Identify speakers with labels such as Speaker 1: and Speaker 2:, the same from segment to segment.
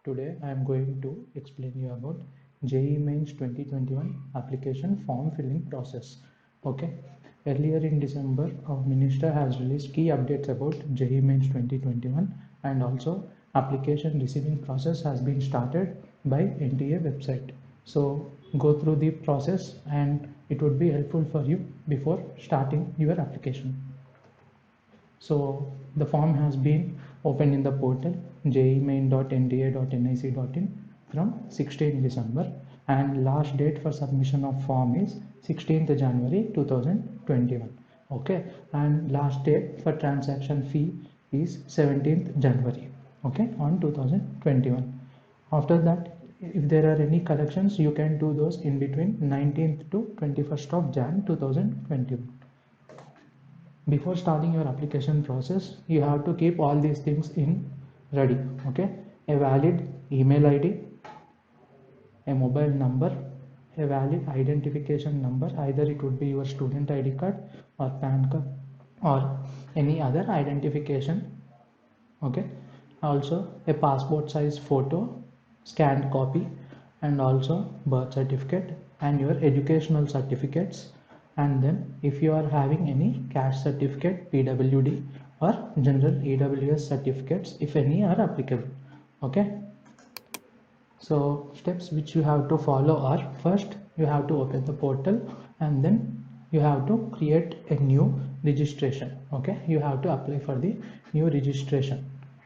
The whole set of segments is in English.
Speaker 1: Today I am going to explain you about JEE Mains 2021 application form filling process. Okay. Earlier in December, our minister has released key updates about JEE Mains 2021, and also application receiving process has been started by NTA website. So go through the process and it would be helpful for you before starting your application. So the form has been opened in the portal jemain.nda.nic.in from 16 December, and last date for submission of form is 16th January 2021. Okay, and last date for transaction fee is 17th January. Okay, on 2021. After that, if there are any corrections, you can do those in between 19th to 21st of Jan 2021. Before starting your application process, you have to keep all these things in ready. Okay, a valid email ID, a mobile number, a valid identification number, either it would be your student ID card or PAN card or any other identification. Okay, also a passport size photo, scanned copy, and also birth certificate and your educational certificates. And then if you are having any cash certificate, PWD, or general EWS certificates, if any are applicable. Okay, so steps which you have to follow are: first you have to open the portal, and then you have to create a new registration. Okay, you have to apply for the new registration.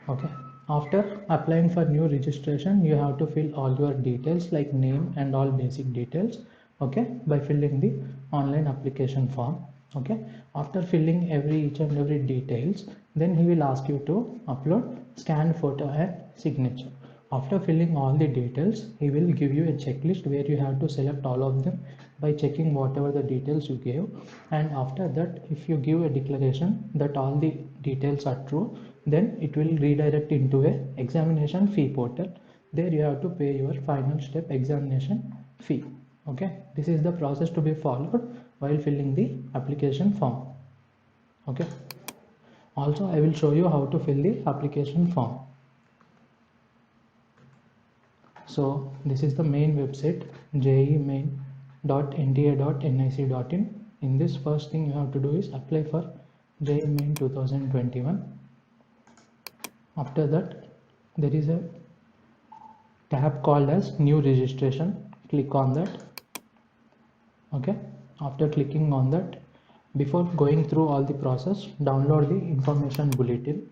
Speaker 1: Okay, after applying for new registration, you have to fill all your details like name and all basic details. Okay, by filling the online application form. Okay, after filling each and every details, then he will ask you to upload scanned photo and signature. After filling all the details, he will give you a checklist where you have to select all of them by checking whatever the details you gave. And after that, if you give a declaration that all the details are true, then it will redirect into a examination fee portal. There you have to pay your final step examination fee. Okay, this is the process to be followed while filling the application form. Okay, also I will show you how to fill the application form. So this is the main website, jemain.nda.nic.in. In this, first thing you have to do is apply for JEE Main 2021. After that, there is a tab called as new registration. Click on that. Okay, after clicking on that, before going through all the process, download the information bulletin.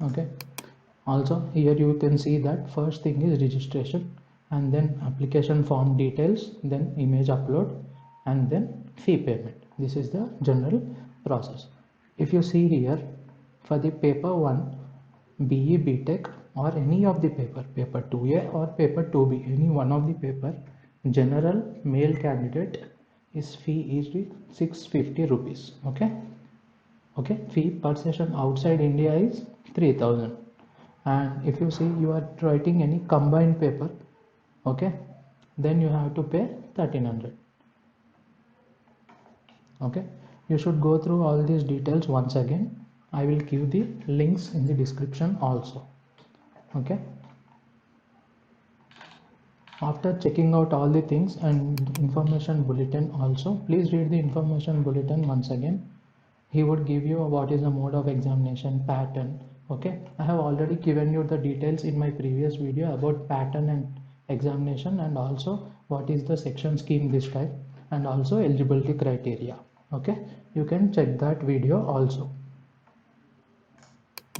Speaker 1: Okay, also here you can see that first thing is registration, and then application form details, then image upload, and then fee payment. This is the general process. If you see here, for the paper 1, BE BTech, or any of the paper 2A or paper 2B, any one of the paper, general male candidate, his fee is 650 rupees. Okay, fee per session outside India is 3000. And if you see you are writing any combined paper, okay, then you have to pay 1300. Okay, you should go through all these details once again. I will give the links in the description also. Okay, after checking out all the things and information bulletin also, please read the information bulletin once again. He would give you what is the mode of examination, pattern. Okay, I have already given you the details in my previous video about pattern and examination, and also what is the section scheme this type, and also eligibility criteria. Okay, you can check that video also.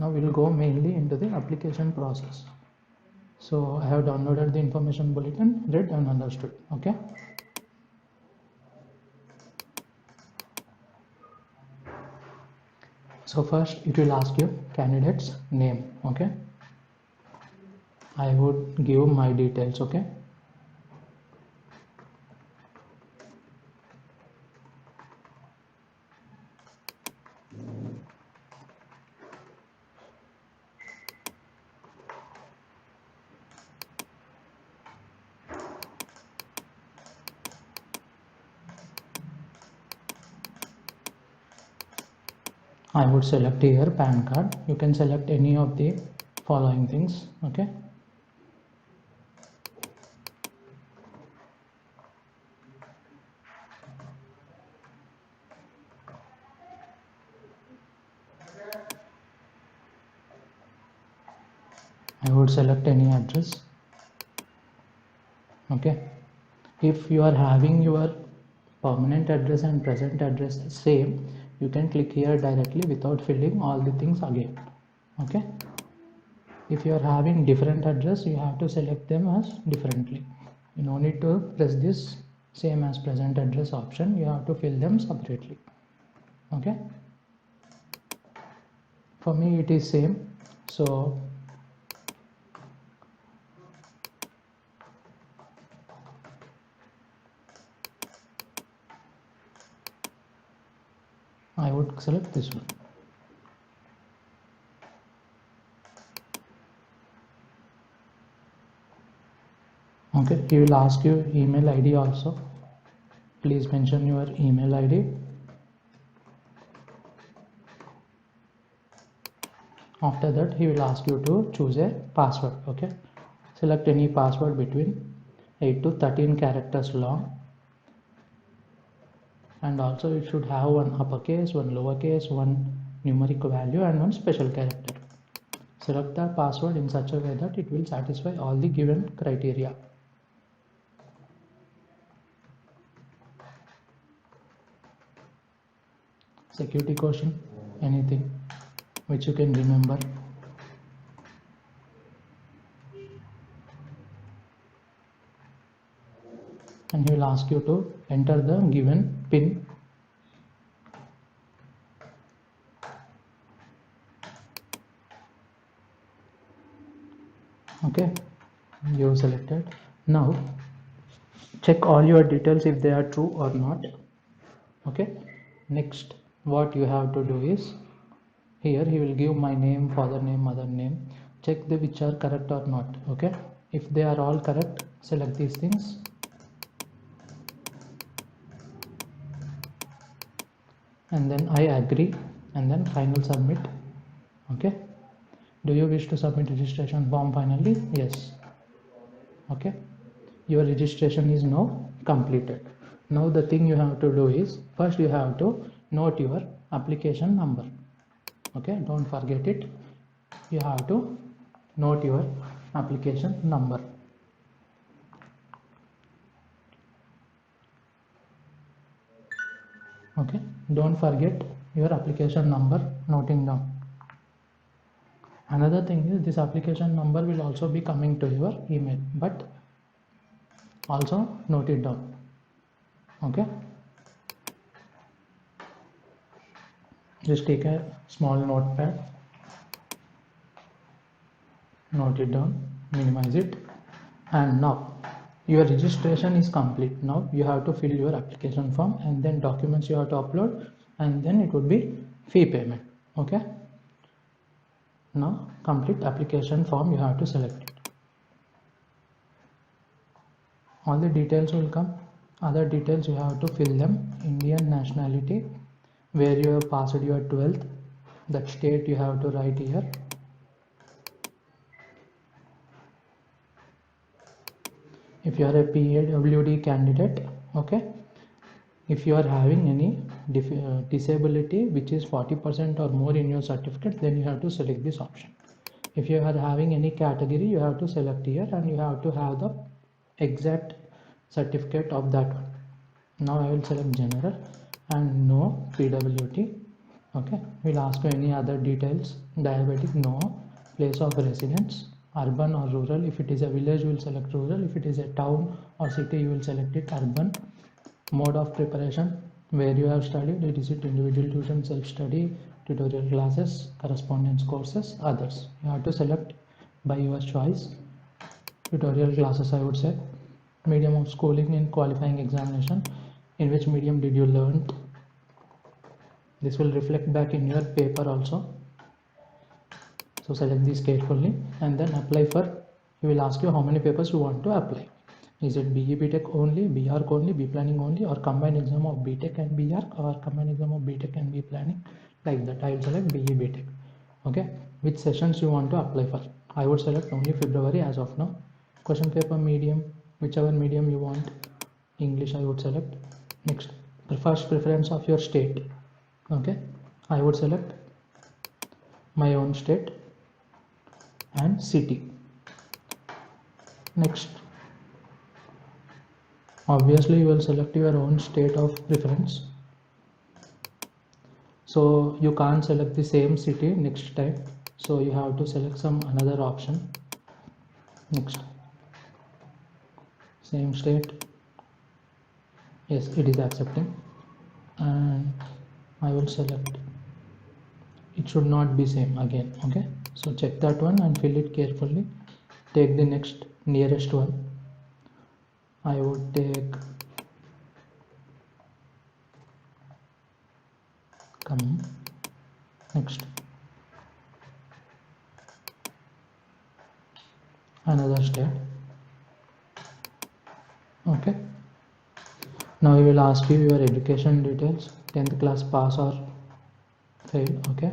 Speaker 1: Now we will go mainly into the application process. So I have downloaded the information bulletin, read and understood. Okay, so first it will ask you candidate's name. Okay, I would give my details. Okay, I would select here PAN card. You can select any of the following things. Okay. I would select any address. Okay. If you are having your permanent address and present address same, you can click here directly without filling all the things again. Okay. If you are having different address, you have to select them as differently. You no need to press this same as present address option. You have to fill them separately. Okay. For me it is same, so I would select this one. Okay, he will ask you email ID also. Please mention your email ID. After that he will ask you to choose a password. Okay, select any password between 8 to 13 characters long, and also it should have one uppercase, one lowercase, one numeric value and one special character. Select the password in such a way that it will satisfy all the given criteria. Security question, anything which you can remember. And he will ask you to enter the given pin. Okay, you have selected. Now check all your details if they are true or not. Okay, next what you have to do is, here he will give my name, father name, mother name. Check the which are correct or not. Okay, if they are all correct, select these things. And then I agree, and then final submit. Okay, do you wish to submit registration form finally? Yes. Okay, your registration is now completed. Now the thing you have to do is, first you have to note your application number. Okay, don't forget it. You have to note your application number. Okay, don't forget your application number noting down. Another thing is, this application number will also be coming to your email, but also note it down. Okay, just take a small notepad, note it down, minimize it, and now your registration is complete. Now you have to fill your application form, and then documents you have to upload, and then it would be fee payment. Okay, now complete application form you have to select it. All the details will come. Other details you have to fill them. Indian nationality, where you have passed your 12th, that state you have to write here. If you are a PWD candidate, okay, if you are having any disability which is 40% or more in your certificate, then you have to select this option. If you are having any category, you have to select here, and you have to have the exact certificate of that one. Now I will select general and no PWD. Okay, we'll ask you any other details. Diabetic, no. Place of residence, urban or rural. If it is a village, you will select rural. If it is a town or city, you will select it urban. Mode of preparation, where you have studied, it is it individual tuition, self-study, tutorial classes, correspondence courses, others. You have to select by your choice. Tutorial classes, I would say. Medium of schooling in qualifying examination, in which medium did you learn. This will reflect back in your paper also, so select this carefully, and then apply for. He will ask you how many papers you want to apply. Is it BE BTech only, BArch only, B planning only, or combined exam of BTech and BArch, or combined exam of BTech and B planning? like that. I will select BE BTech. Okay, which sessions you want to apply for? I would select only February as of now. Question paper medium, whichever medium you want. English I would select. Next, first preference of your state. Okay, I would select my own state and city. Next, obviously you will select your own state of preference, so you can't select the same city next time, so you have to select some another option. Next, same state, yes, it is accepting, and I will select, it should not be same again. Okay, so check that one and fill it carefully. Take the next nearest one. I would take next another state. Okay, now we will ask you your education details, 10th class pass or fail. Okay,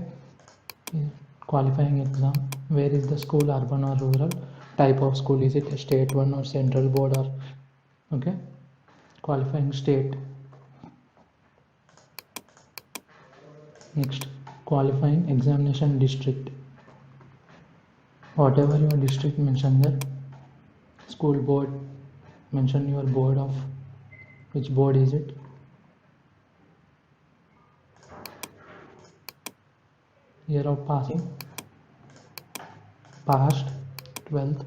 Speaker 1: qualifying exam, where is the school, urban or rural, type of school, is it a state one or central board or, okay, qualifying state. Next, qualifying examination district, whatever your district, mention there. School board, mention your board of which board is it. Year of passing, past 12th.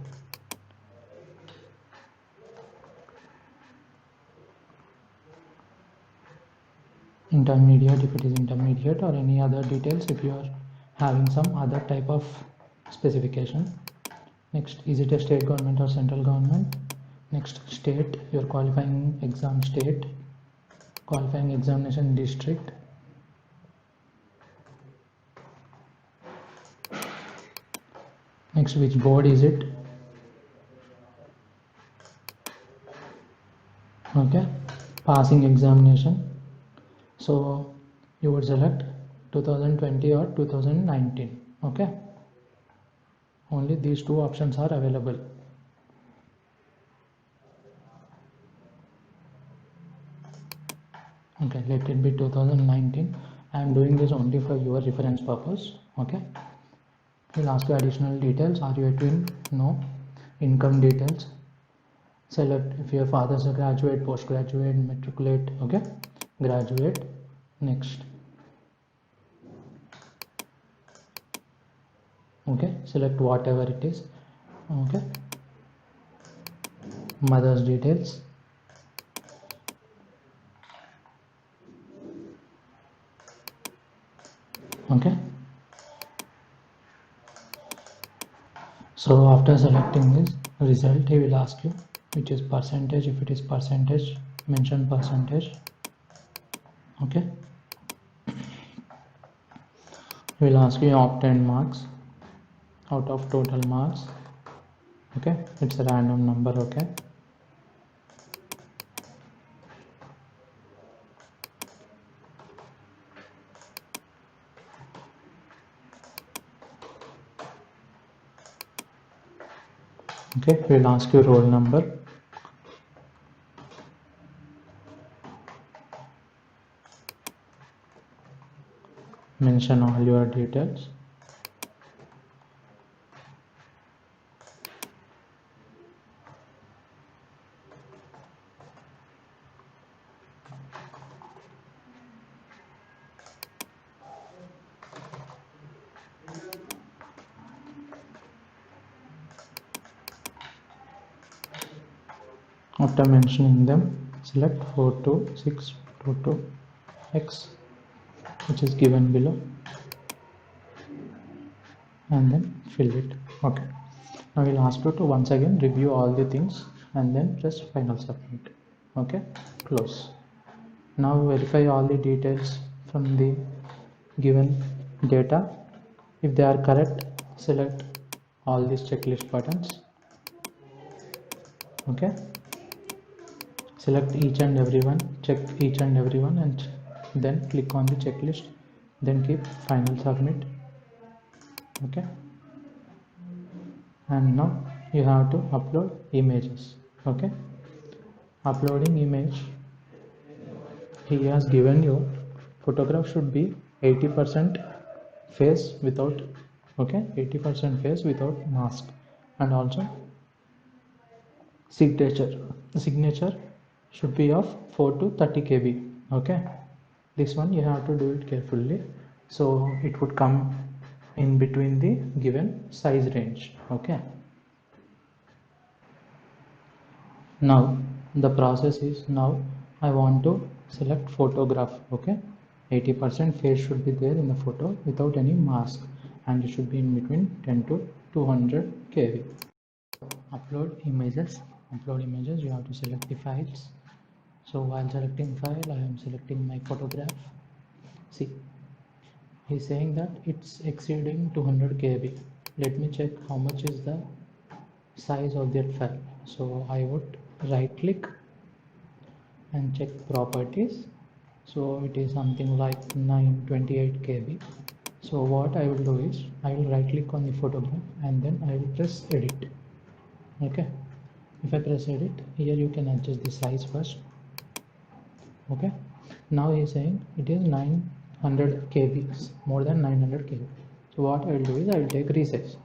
Speaker 1: Intermediate, if it is intermediate, or any other details if you are having some other type of specification. Next, is it a state government or central government. Next, state, your qualifying exam state, qualifying examination district. Next, which board is it. Okay, passing examination, so you would select 2020 or 2019. Okay, only these two options are available. Okay, let it be 2019. I am doing this only for your reference purpose. Okay, we'll ask you additional details. Are you a twin? No. Income details, select if your father is a graduate, postgraduate, matriculate. Okay, graduate. Next, okay, select whatever it is. Okay, mother's details, okay. So after selecting this result, he will ask you which is percentage. If it is percentage, mention percentage. Okay, he will ask you obtained marks out of total marks. Okay, it's a random number. Okay, okay, we'll ask you roll number. Mention all your details. After mentioning them, select 42622X, which is given below, and then fill it. Okay, now we'll ask you to once again review all the things and then press final submit. Okay, close. Now verify all the details from the given data. If they are correct, select all these checklist buttons. Okay, select each and every one, check each and every one, and then click on the checklist. then keep final submit. Okay, and now you have to upload images. Okay, uploading image, he has given you photograph should be 80% face without, okay, 80% face without mask, and also signature should be of 4 to 30 kb. Okay, this one you have to do it carefully, so it would come in between the given size range. Okay, now the process is, now I want to select photograph. Okay, 80% face should be there in the photo without any mask, and it should be in between 10 to 200 kb. Upload images, you have to select the files. So while selecting file, I am selecting my photograph. See, he's saying that it's exceeding 200 kb. Let me check how much is the size of that file. So I would right click and check properties. So it is something like 928 kb. So what I will do is, I will right click on the photograph and then I will press edit. Okay, if I press edit, here you can adjust the size first. Okay, now he is saying it is 900 kb, more than 900 kb. So what I will do is, I will take resize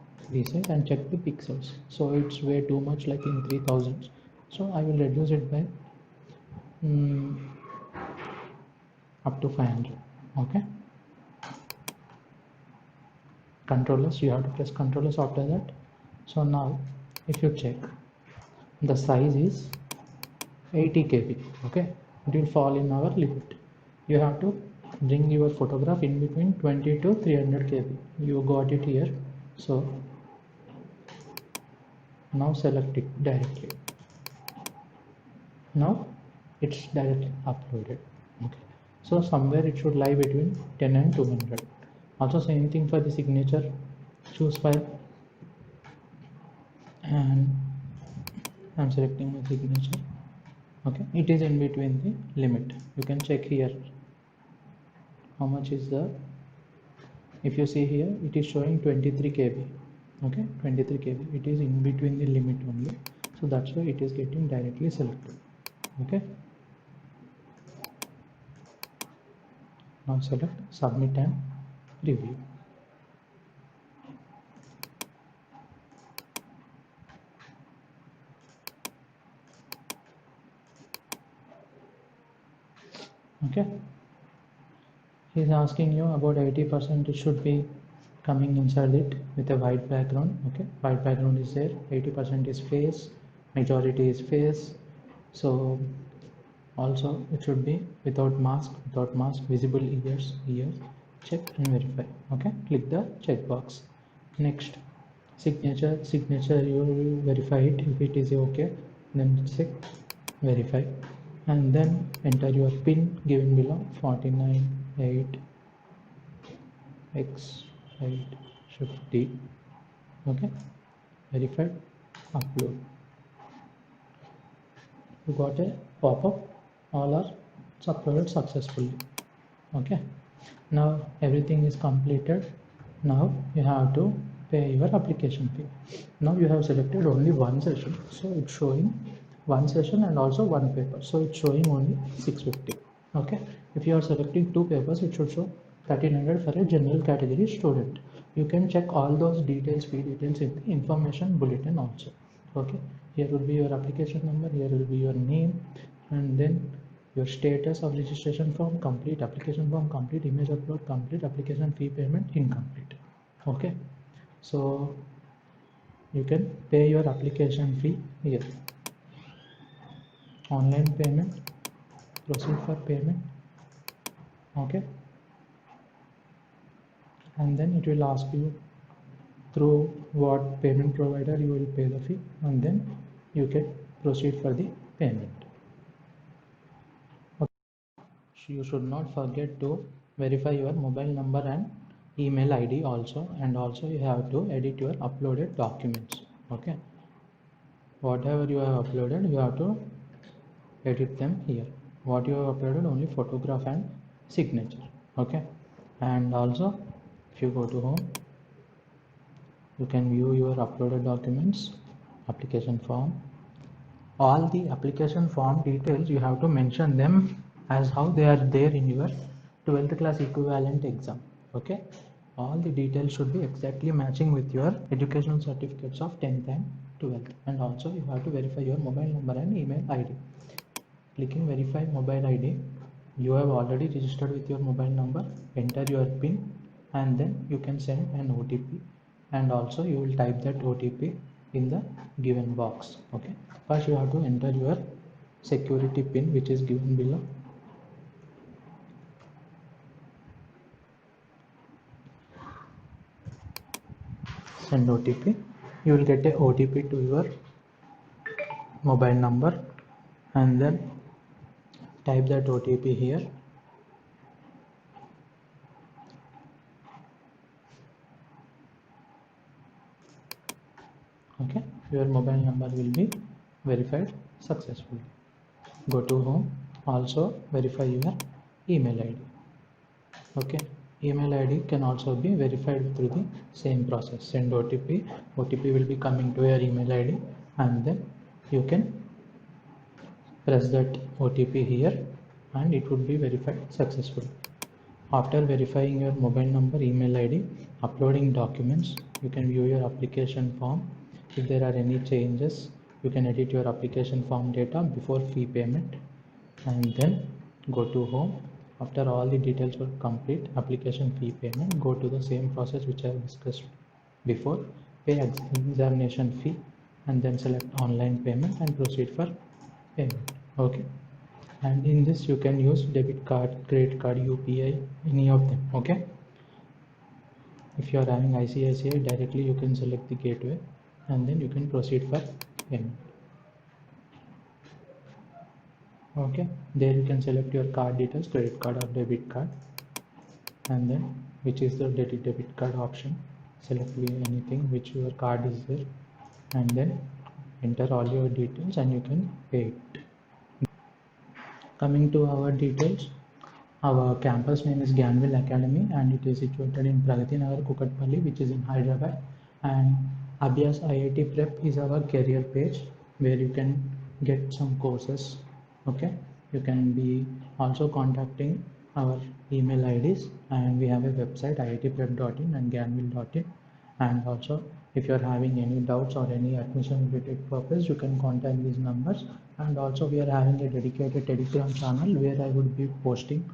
Speaker 1: and check the pixels. So it's way too much, like in 3000, so I will reduce it by up to 500. Okay, controllers, you have to press controllers after that. So now if you check, the size is 80 kb. Okay, it will fall in our limit. You have to bring your photograph in between 20 to 300 kb. You got it here. So now select it directly. Now it's directly uploaded. Okay, so somewhere it should lie between 10 and 200. Also same thing for the signature. Choose file and I'm selecting my signature. Okay, it is in between the limit. You can check here how much is the, if you see here, it is showing 23 kb. Okay, 23 kb, it is in between the limit only, so that's why it is getting directly selected. Okay, now select submit and review. Okay, he's asking you about 80%, it should be coming inside it with a white background. Okay, white background is there, 80% is face, majority is face. So also it should be without mask, visible ears, check and verify. Okay, click the checkbox. Next, signature you will verify it. If it is okay, then check verify, and then enter your pin given below, 498x850. Okay, verified, upload. You got a pop-up, all are uploaded successfully. Okay, now everything is completed. Now you have to pay your application fee. Now you have selected only one session, so it's showing one session and also one paper, so it's showing only 650. Okay, if you are selecting two papers, it should show 1300 for a general category student. You can check all those details, fee details, in the information bulletin also. Okay, here will be your application number, here will be your name, and then your status of registration form complete, application form complete, image upload complete, application fee payment incomplete. Okay, so you can pay your application fee here. Online payment, proceed for payment. Okay, and then it will ask you through what payment provider you will pay the fee, and then you can proceed for the payment. You should not forget to verify your mobile number and email ID also, and also you have to edit your uploaded documents. Okay, whatever you have uploaded, you have to edit them here. What you have uploaded, only photograph and signature. Okay, And also if you go to home, you can view your uploaded documents, application form. All the application form details you have to mention them as how they are there in your 12th class equivalent exam. Okay, all the details should be exactly matching with your educational certificates of 10th and 12th. And also you have to verify your mobile number and email id. Clicking verify mobile id, you have already registered with your mobile number. Enter your pin and then you can send an OTP, and also you will type that OTP in the given box. Okay, first you have to enter your security pin which is given below. Send OTP. You will get a OTP to your mobile number and then type that OTP here. Okay, your mobile number will be verified successfully. Go to home, also verify your email id. Okay, email id can also be verified through the same process. Send OTP. OTP will be coming to your email id and then you can press that OTP here and it would be verified successfully. After verifying your mobile number, email id, uploading documents, you can view your application form. If there are any changes, you can edit your application form data before fee payment and then go to home. After all the details were complete, application fee payment, go to the same process which I have discussed before. Pay examination fee and then select online payment and proceed for payment. Okay, and in this you can use debit card, credit card, UPI, any of them. Okay, if you are having ICICI, directly you can select the gateway and then you can proceed for payment. Okay, there you can select your card details, credit card or debit card, and then which is the debit card option. Select anything which your card is there and then enter all your details and you can pay it. Coming to our details, our campus name is Gyanville Academy and it is situated in Pragati Nagar, Kukatpalli, which is in Hyderabad. And Abhyas IIT Prep is our career page where you can get some courses. Okay, you can be also contacting our email IDs, and we have a website iitprep.in and gyanville.in. And also if you are having any doubts or any admission related purpose, you can contact these numbers. And also we are having a dedicated Telegram channel where I would be posting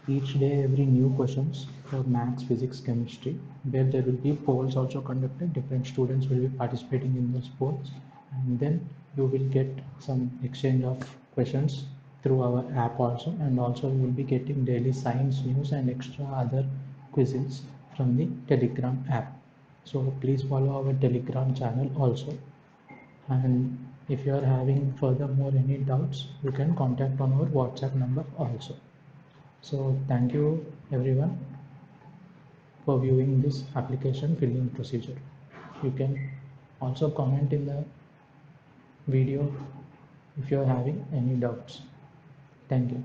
Speaker 1: each day every new questions for maths, physics, chemistry, where there will be polls also conducted. Different students will be participating in those polls and then you will get some exchange of questions through our app also. And also you will be getting daily science news and extra other quizzes from the Telegram app. So please follow our Telegram channel also. And if you are having furthermore any doubts, you can contact on our WhatsApp number also. So thank you everyone for viewing this application filling procedure. You can also comment in the video if you are having any doubts. Thank you.